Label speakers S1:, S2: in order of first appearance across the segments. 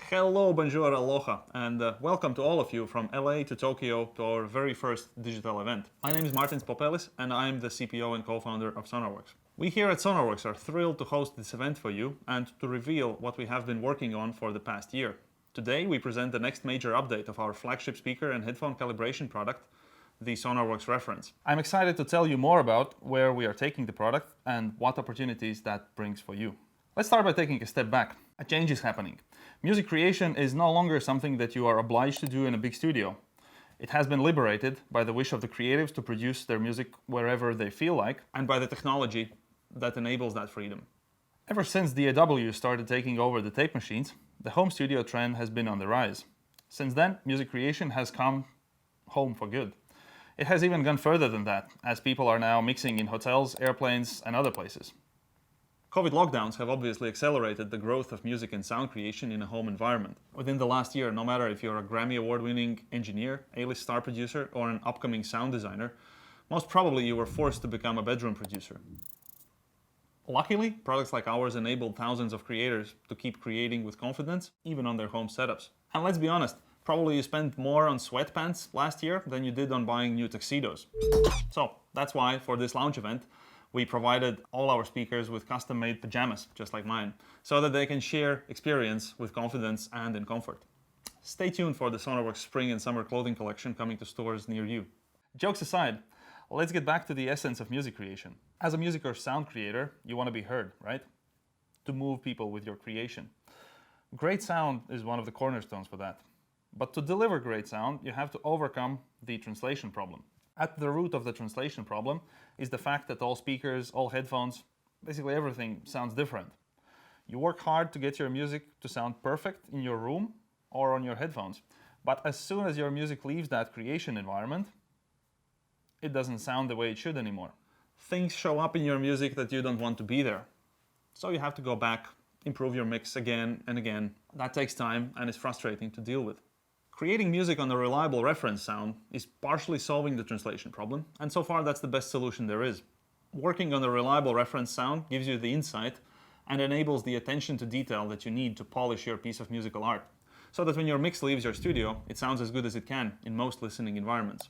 S1: Hello, bonjour, aloha, and welcome to all of you from LA to Tokyo to our very first digital event. My name is Martins Popelis, and I'm the CPO and co-founder of Sonarworks. We here at Sonarworks are thrilled to host this event for you and to reveal what we have been working on for the past year. Today, we present the next major update of our flagship speaker and headphone calibration product, the Sonarworks Reference. I'm excited to tell you more about where we are taking the product and what opportunities that brings for you. Let's start by taking a step back. A change is happening. Music creation is no longer something that you are obliged to do in a big studio. It has been liberated by the wish of the creatives to produce their music wherever they feel like, and by the technology that enables that freedom. Ever since DAW started taking over the tape machines, the home studio trend has been on the rise. Since then, music creation has come home for good. It has even gone further than that, as people are now mixing in hotels, airplanes, and other places. COVID lockdowns have obviously accelerated the growth of music and sound creation in a home environment. Within the last year, no matter if you're a Grammy Award-winning engineer, A-list star producer, or an upcoming sound designer, most probably you were forced to become a bedroom producer. Luckily, products like ours enabled thousands of creators to keep creating with confidence, even on their home setups. And let's be honest, probably you spent more on sweatpants last year than you did on buying new tuxedos. So that's why, for this launch event, we provided all our speakers with custom-made pajamas, just like mine, so that they can share experience with confidence and in comfort. Stay tuned for the Sonarworks spring and summer clothing collection coming to stores near you. Jokes aside, let's get back to the essence of music creation. As a music or sound creator, you want to be heard, right? To move people with your creation. Great sound is one of the cornerstones for that. But to deliver great sound, you have to overcome the translation problem. At the root of the translation problem is the fact that all speakers, all headphones, basically everything sounds different. You work hard to get your music to sound perfect in your room or on your headphones, but as soon as your music leaves that creation environment, it doesn't sound the way it should anymore. Things show up in your music that you don't want to be there. So you have to go back, improve your mix again and again. That takes time and is frustrating to deal with. Creating music on a reliable reference sound is partially solving the translation problem, and so far that's the best solution there is. Working on a reliable reference sound gives you the insight and enables the attention to detail that you need to polish your piece of musical art, so that when your mix leaves your studio, it sounds as good as it can in most listening environments.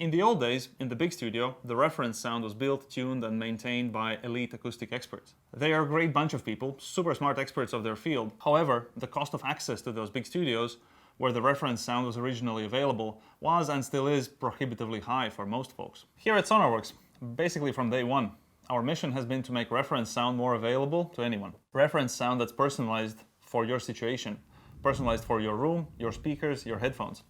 S1: In the old days, in the big studio, the reference sound was built, tuned, and maintained by elite acoustic experts. They are a great bunch of people, super smart experts of their field. However, the cost of access to those big studios, where the reference sound was originally available, was and still is prohibitively high for most folks. Here at Sonarworks, basically from day one, our mission has been to make reference sound more available to anyone. Reference sound that's personalized for your situation, personalized for your room, your speakers, your headphones.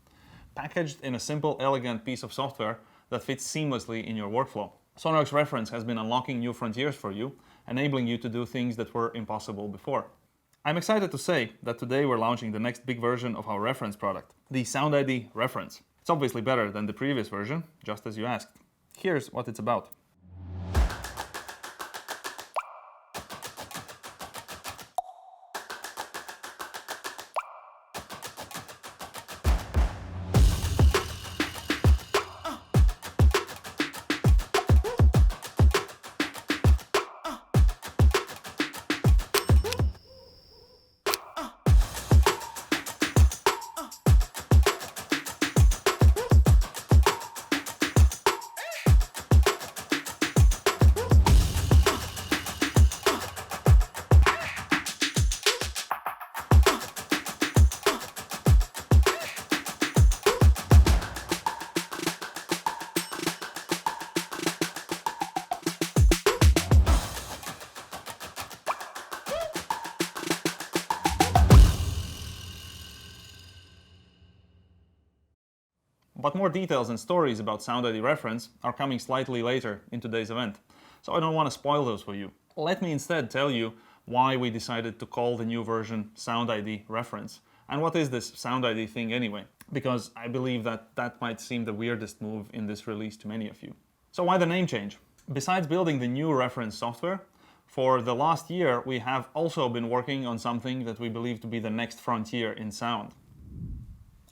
S1: Packaged in a simple, elegant piece of software that fits seamlessly in your workflow. Sonarworks Reference has been unlocking new frontiers for you, enabling you to do things that were impossible before. I'm excited to say that today we're launching the next big version of our reference product, the SoundID Reference. It's obviously better than the previous version, just as you asked. Here's what it's about. But more details and stories about SoundID Reference are coming slightly later in today's event, so I don't want to spoil those for you. Let me instead tell you why we decided to call the new version SoundID Reference. And what is this SoundID thing anyway? Because I believe that might seem the weirdest move in this release to many of you. So why the name change? Besides building the new reference software, for the last year we have also been working on something that we believe to be the next frontier in sound.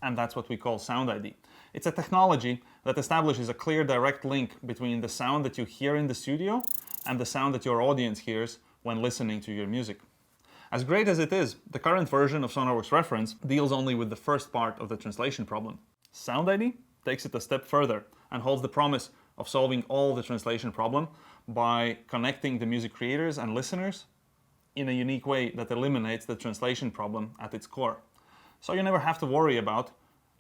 S1: And that's what we call SoundID. It's a technology that establishes a clear direct link between the sound that you hear in the studio and the sound that your audience hears when listening to your music. As great as it is, the current version of Sonarworks Reference deals only with the first part of the translation problem. SoundID takes it a step further and holds the promise of solving all the translation problem by connecting the music creators and listeners in a unique way that eliminates the translation problem at its core. So you never have to worry about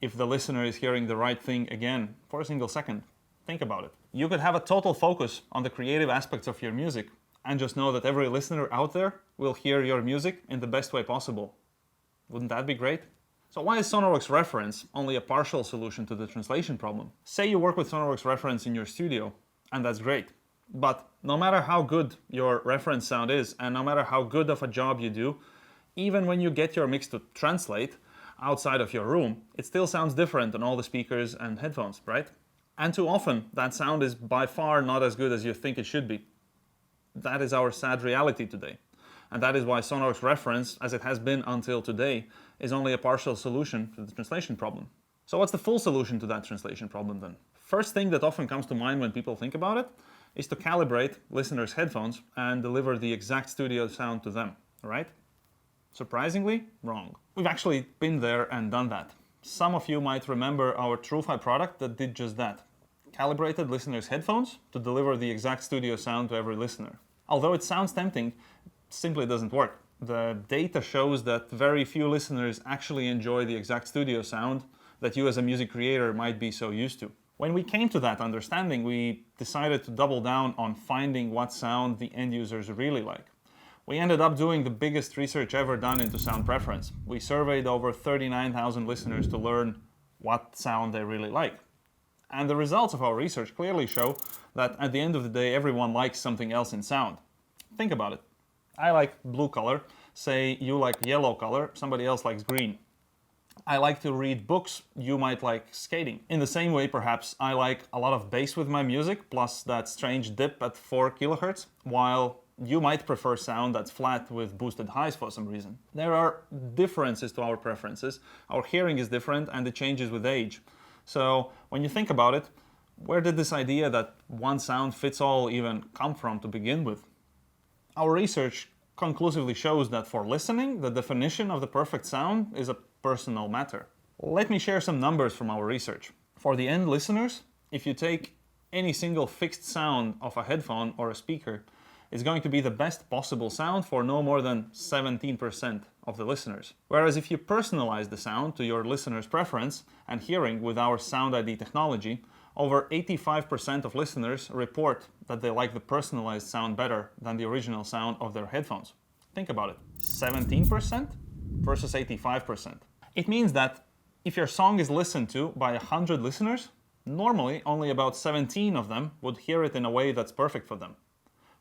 S1: if the listener is hearing the right thing again for a single second. Think about it. You could have a total focus on the creative aspects of your music and just know that every listener out there will hear your music in the best way possible. Wouldn't that be great? So why is Sonarworks Reference only a partial solution to the translation problem? Say you work with Sonarworks Reference in your studio, and that's great. But no matter how good your reference sound is, and no matter how good of a job you do, even when you get your mix to translate outside of your room, it still sounds different on all the speakers and headphones, right? And too often, that sound is by far not as good as you think it should be. That is our sad reality today. And that is why Sonarworks Reference, as it has been until today, is only a partial solution to the translation problem. So what's the full solution to that translation problem then? First thing that often comes to mind when people think about it is to calibrate listeners' headphones and deliver the exact studio sound to them, right? Surprisingly, wrong. We've actually been there and done that. Some of you might remember our TrueFi product that did just that. Calibrated listeners' headphones to deliver the exact studio sound to every listener. Although it sounds tempting, it simply doesn't work. The data shows that very few listeners actually enjoy the exact studio sound that you as a music creator might be so used to. When we came to that understanding, we decided to double down on finding what sound the end users really like. We ended up doing the biggest research ever done into sound preference. We surveyed over 39,000 listeners to learn what sound they really like. And the results of our research clearly show that at the end of the day, everyone likes something else in sound. Think about it. I like blue color. Say you like yellow color, somebody else likes green. I like to read books, you might like skating. In the same way, perhaps, I like a lot of bass with my music, plus that strange dip at 4 kilohertz, while you might prefer sound that's flat with boosted highs for some reason. There are differences to our preferences. Our hearing is different and it changes with age. So when you think about it, where did this idea that one sound fits all even come from to begin with? Our research conclusively shows that for listening, the definition of the perfect sound is a personal matter. Let me share some numbers from our research. For the end listeners, if you take any single fixed sound of a headphone or a speaker, it's going to be the best possible sound for no more than 17% of the listeners. Whereas if you personalize the sound to your listener's preference and hearing with our SoundID technology, over 85% of listeners report that they like the personalized sound better than the original sound of their headphones. Think about it, 17% versus 85%. It means that if your song is listened to by 100 listeners, normally only about 17 of them would hear it in a way that's perfect for them.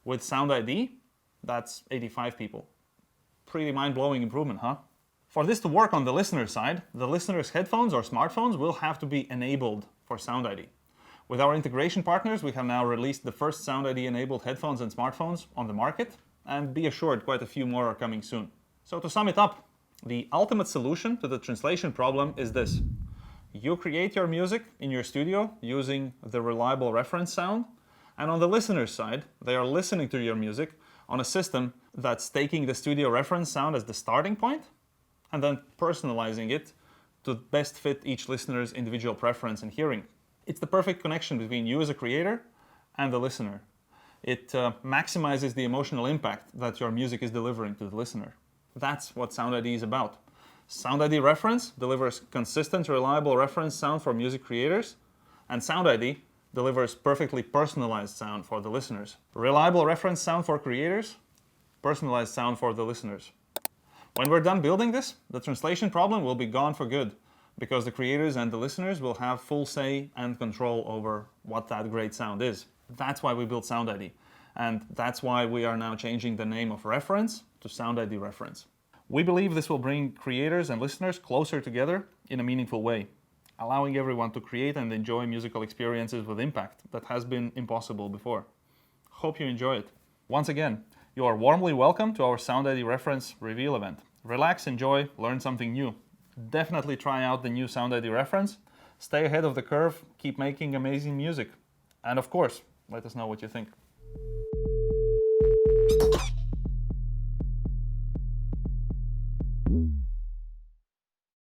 S1: With SoundID, that's 85 people. Pretty mind-blowing improvement, huh? For this to work on the listener side, the listener's headphones or smartphones will have to be enabled for SoundID. With our integration partners, we have now released the first SoundID-enabled headphones and smartphones on the market, and be assured quite a few more are coming soon. So to sum it up, the ultimate solution to the translation problem is this. You create your music in your studio using the reliable reference sound, and on the listener's side, they are listening to your music on a system that's taking the studio reference sound as the starting point and then personalizing it to best fit each listener's individual preference and hearing. It's the perfect connection between you as a creator and the listener. It maximizes the emotional impact that your music is delivering to the listener. That's what SoundID is about. SoundID Reference delivers consistent, reliable reference sound for music creators, and SoundID delivers perfectly personalized sound for the listeners. Reliable reference sound for creators, personalized sound for the listeners. When we're done building this, the translation problem will be gone for good, because the creators and the listeners will have full say and control over what that great sound is. That's why we built SoundID, and that's why we are now changing the name of Reference to SoundID Reference. We believe this will bring creators and listeners closer together in a meaningful way, allowing everyone to create and enjoy musical experiences with impact that has been impossible before. Hope you enjoy it. Once again, you are warmly welcome to our SoundID Reference reveal event. Relax, enjoy, learn something new. Definitely try out the new SoundID Reference. Stay ahead of the curve, keep making amazing music. And of course, let us know what you think.